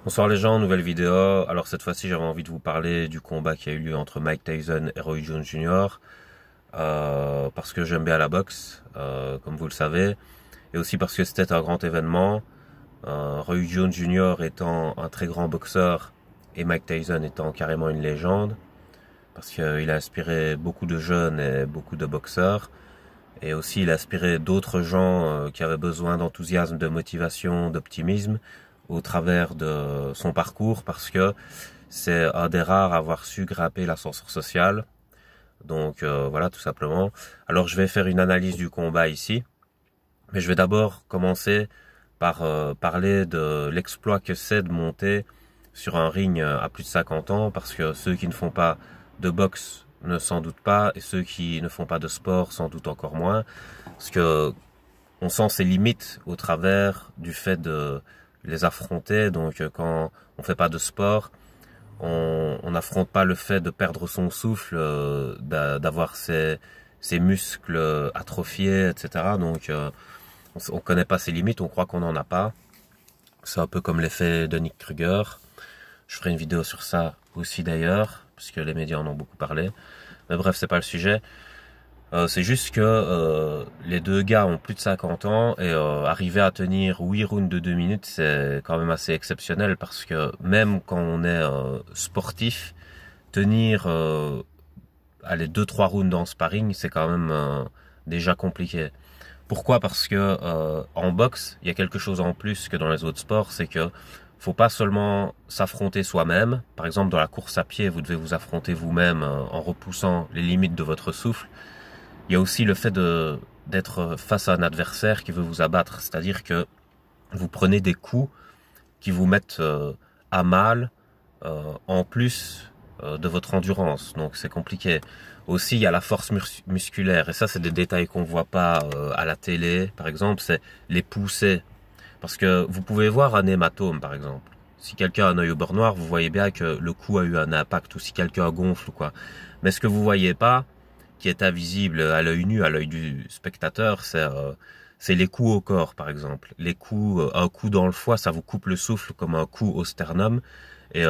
Bonsoir les gens, nouvelle vidéo. Alors cette fois-ci j'avais envie de vous parler du combat qui a eu lieu entre Mike Tyson et Roy Jones Jr. Parce que j'aime bien la boxe, comme vous le savez, et aussi parce que c'était un grand événement. Roy Jones Jr. étant un très grand boxeur et Mike Tyson étant carrément une légende, parce qu'il a inspiré beaucoup de jeunes et beaucoup de boxeurs, et aussi il a inspiré d'autres gens qui avaient besoin d'enthousiasme, de motivation, d'optimisme au travers de son parcours, parce que c'est un des rares à avoir su grimper l'ascenseur social. Donc voilà, tout simplement. Alors je vais faire une analyse du combat ici, mais je vais d'abord commencer par parler de l'exploit que c'est de monter sur un ring à plus de 50 ans, parce que ceux qui ne font pas de boxe ne s'en doutent pas, et ceux qui ne font pas de sport s'en doutent encore moins, parce que on sent ses limites au travers du fait de les affronter. Donc quand on fait pas de sport, on n'affronte pas le fait de perdre son souffle, d'avoir ses muscles atrophiés, etc. Donc on connaît pas ses limites, on croit qu'on n'en a pas. C'est un peu comme l'effet de Nick Kruger. Je ferai une vidéo sur ça aussi d'ailleurs, puisque les médias en ont beaucoup parlé. Mais bref, c'est pas le sujet. C'est juste que les deux gars ont plus de 50 ans et arriver à tenir 8 rounds de 2 minutes, c'est quand même assez exceptionnel, parce que même quand on est sportif, tenir allez, 2-3 rounds dans sparring, c'est quand même déjà compliqué. Pourquoi? Parce que en boxe, il y a quelque chose en plus que dans les autres sports, c'est que faut pas seulement s'affronter soi-même. Par exemple, dans la course à pied, vous devez vous affronter vous-même en repoussant les limites de votre souffle. Il y a aussi le fait d'être face à un adversaire qui veut vous abattre, c'est-à-dire que vous prenez des coups qui vous mettent à mal en plus de votre endurance, donc c'est compliqué. Aussi, il y a la force musculaire, et ça c'est des détails qu'on voit pas à la télé, par exemple, c'est les poussées, parce que vous pouvez voir un hématome, par exemple. Si quelqu'un a un œil au beurre noir, vous voyez bien que le coup a eu un impact, ou si quelqu'un gonfle ou quoi. Mais ce que vous voyez pas, qui est invisible à l'œil nu, à l'œil du spectateur, c'est les coups au corps, par exemple. Les coups, un coup dans le foie, ça vous coupe le souffle comme un coup au sternum, et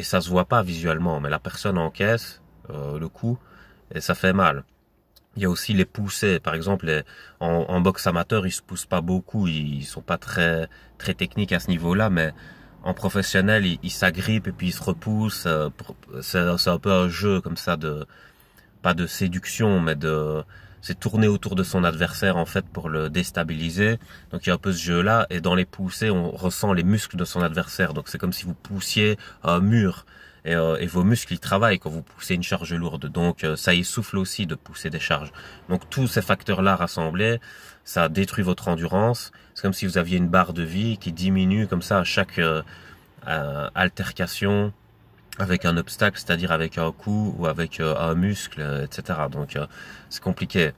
ça se voit pas visuellement, mais la personne encaisse le coup et ça fait mal. Il y a aussi les poussées, par exemple, en boxe amateur, ils se poussent pas beaucoup, ils sont pas très techniques à ce niveau-là, mais en professionnel, ils s'agrippent et puis ils se repoussent. C'est un peu un jeu comme ça pas de séduction, mais c'est tourner autour de son adversaire en fait pour le déstabiliser. Donc il y a un peu ce jeu-là, et dans les poussées, on ressent les muscles de son adversaire. Donc c'est comme si vous poussiez un mur, et vos muscles ils travaillent quand vous poussez une charge lourde. Donc ça essouffle aussi de pousser des charges. Donc tous ces facteurs-là rassemblés, ça détruit votre endurance. C'est comme si vous aviez une barre de vie qui diminue comme ça à chaque altercation avec un obstacle, c'est-à-dire avec un coup ou avec un muscle, etc. Donc c'est compliqué.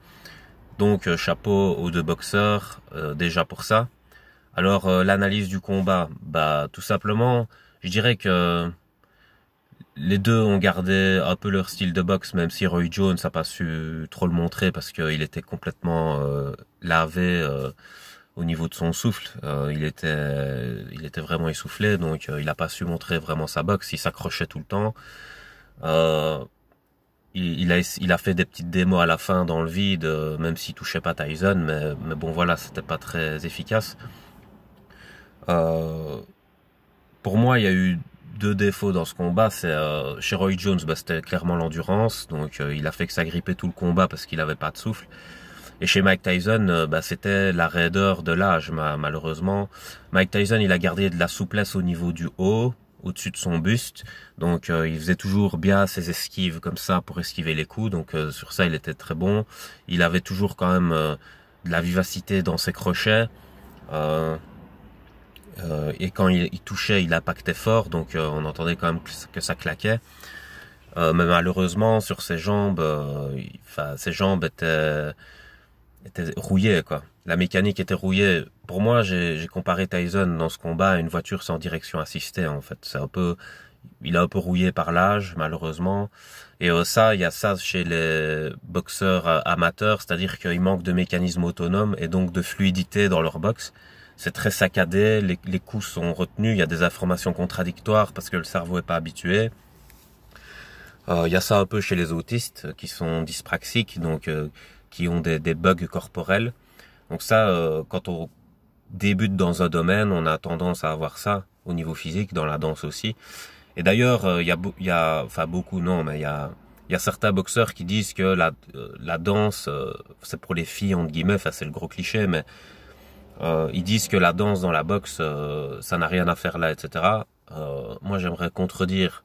Donc chapeau aux deux boxeurs déjà pour ça. Alors l'analyse du combat, bah tout simplement, je dirais que les deux ont gardé un peu leur style de boxe, même si Roy Jones n'a pas su trop le montrer parce qu'il était complètement lavé au niveau de son souffle. Il était vraiment essoufflé, donc il n'a pas su montrer vraiment sa boxe. Il s'accrochait tout le temps. Il a fait des petites démos à la fin dans le vide, même s'il touchait pas Tyson, mais bon voilà, c'était pas très efficace. Pour moi, il y a eu deux défauts dans ce combat. C'est chez Roy Jones, bah, c'était clairement l'endurance, donc il a fait que s'agripper tout le combat parce qu'il avait pas de souffle. Et chez Mike Tyson, bah, c'était la raideur de l'âge, malheureusement. Mike Tyson, il a gardé de la souplesse au niveau du haut, au-dessus de son buste. Donc, il faisait toujours bien ses esquives comme ça pour esquiver les coups. Donc, sur ça, il était très bon. Il avait toujours quand même de la vivacité dans ses crochets. Et quand il touchait, il impactait fort. Donc, on entendait quand même que ça claquait. Mais malheureusement, sur ses jambes, ses jambes était rouillé, quoi. La mécanique était rouillée. Pour moi, j'ai comparé Tyson dans ce combat à une voiture sans direction assistée, en fait. Il est un peu rouillé par l'âge, malheureusement. Et il y a ça chez les boxeurs amateurs, c'est-à-dire qu'ils manquent de mécanisme autonome et donc de fluidité dans leur boxe. c'est très saccadé, les coups sont retenus, il y a des informations contradictoires parce que le cerveau est pas habitué. Il y a ça un peu chez les autistes qui sont dyspraxiques, donc qui ont des bugs corporels. Donc ça, quand on débute dans un domaine, on a tendance à avoir ça au niveau physique, dans la danse aussi. Et d'ailleurs, il y a, enfin beaucoup non, mais il y a certains boxeurs qui disent que la danse, c'est pour les filles entre guillemets, enfin c'est le gros cliché, mais ils disent que la danse dans la boxe, ça n'a rien à faire là, etc. Moi, j'aimerais contredire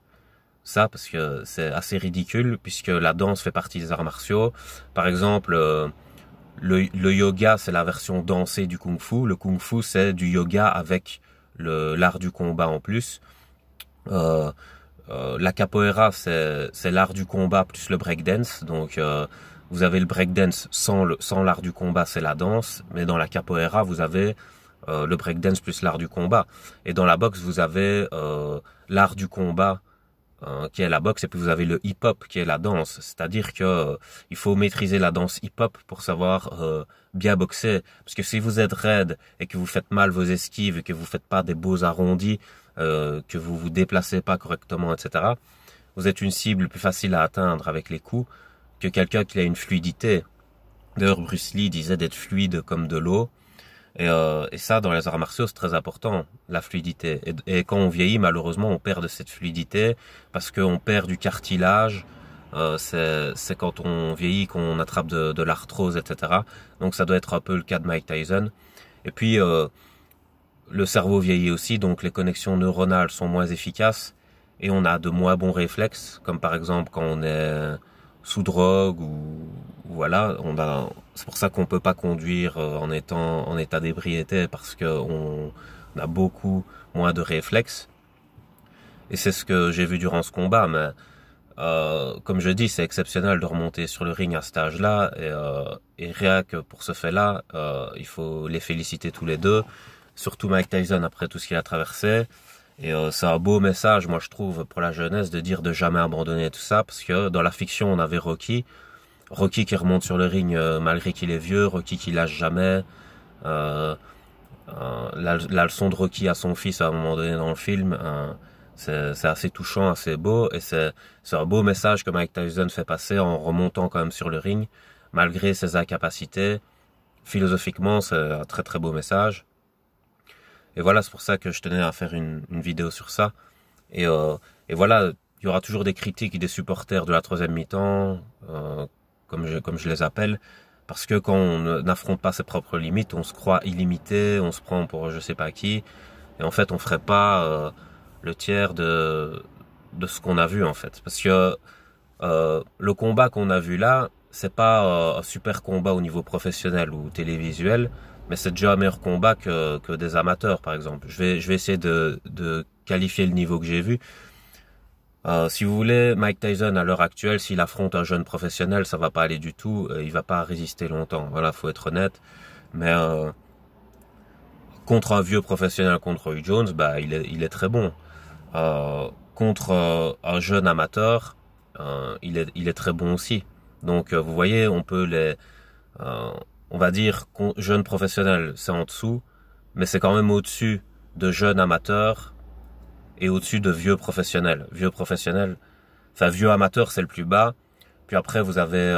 ça parce que c'est assez ridicule puisque la danse fait partie des arts martiaux. Par exemple, le yoga, c'est la version dansée du kung-fu. Le kung-fu, c'est du yoga avec l'art du combat en plus. La capoeira, c'est l'art du combat plus le breakdance. Donc, vous avez le breakdance sans l'art du combat, c'est la danse. Mais dans la capoeira, vous avez le breakdance plus l'art du combat. Et dans la boxe, vous avez l'art du combat qui est la boxe, et puis vous avez le hip-hop qui est la danse. C'est-à-dire que il faut maîtriser la danse hip-hop pour savoir bien boxer. Parce que si vous êtes raide et que vous faites mal vos esquives, et que vous faites pas des beaux arrondis, que vous vous déplacez pas correctement, etc., vous êtes une cible plus facile à atteindre avec les coups que quelqu'un qui a une fluidité. D'ailleurs, Bruce Lee disait d'être fluide comme de l'eau. Et ça, dans les arts martiaux, c'est très important, la fluidité. Et quand on vieillit, malheureusement, on perd de cette fluidité parce qu'on perd du cartilage. C'est quand on vieillit qu'on attrape de l'arthrose, etc. Donc ça doit être un peu le cas de Mike Tyson. Et puis, le cerveau vieillit aussi, donc les connexions neuronales sont moins efficaces et on a de moins bons réflexes, comme par exemple quand on est sous drogue ou voilà, c'est pour ça qu'on peut pas conduire en étant en état d'ébriété parce que on a beaucoup moins de réflexes. Et c'est ce que j'ai vu durant ce combat, mais comme je dis, c'est exceptionnel de remonter sur le ring à cet âge-là et rien que pour ce fait-là, il faut les féliciter tous les deux, surtout Mike Tyson après tout ce qu'il a traversé. Et c'est un beau message, moi je trouve, pour la jeunesse de dire de jamais abandonner tout ça, parce que dans la fiction on avait Rocky qui remonte sur le ring malgré qu'il est vieux, Rocky qui lâche jamais. La leçon de Rocky à son fils à un moment donné dans le film, c'est assez touchant, assez beau, et c'est un beau message que Mike Tyson fait passer en remontant quand même sur le ring, malgré ses incapacités. Philosophiquement, c'est un très très beau message. Et voilà, c'est pour ça que je tenais à faire une vidéo sur ça. Et voilà, il y aura toujours des critiques et des supporters de la troisième mi-temps, comme je les appelle, parce que quand on n'affronte pas ses propres limites, on se croit illimité, on se prend pour je sais pas qui, et en fait on ferait pas le tiers de ce qu'on a vu en fait. Parce que le combat qu'on a vu là, c'est pas un super combat au niveau professionnel ou télévisuel, mais c'est déjà un meilleur combat que des amateurs, par exemple. Je vais essayer de qualifier le niveau que j'ai vu. Si vous voulez, Mike Tyson, à l'heure actuelle, s'il affronte un jeune professionnel, ça va pas aller du tout. Il va pas résister longtemps. Voilà, faut être honnête. Mais contre un vieux professionnel, contre Roy Jones, bah, il est très bon. Contre un jeune amateur, il est très bon aussi. Donc, vous voyez, on peut on va dire jeune professionnel, c'est en dessous, mais c'est quand même au-dessus de jeunes amateurs et au-dessus de vieux professionnels. Enfin vieux amateur, c'est le plus bas. Puis après vous avez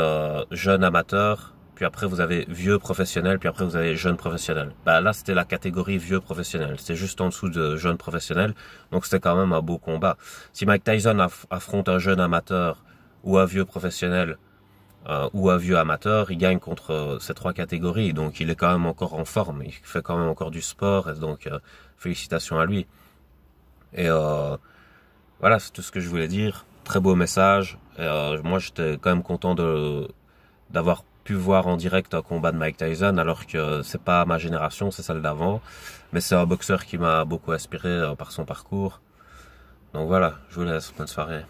jeune amateur, puis après vous avez vieux professionnel, puis après vous avez jeune professionnel. Bah là c'était la catégorie vieux professionnel, c'était juste en dessous de jeune professionnel, donc c'était quand même un beau combat. Si Mike Tyson affronte un jeune amateur ou un vieux professionnel, ou un vieux amateur, il gagne contre ces trois catégories, donc il est quand même encore en forme, il fait quand même encore du sport, et donc félicitations à lui. Et voilà, c'est tout ce que je voulais dire. Très beau message. Et, moi j'étais quand même content d'avoir pu voir en direct un combat de Mike Tyson, alors que c'est pas ma génération, c'est celle d'avant, mais c'est un boxeur qui m'a beaucoup inspiré par son parcours. Donc voilà, je vous laisse, bonne soirée.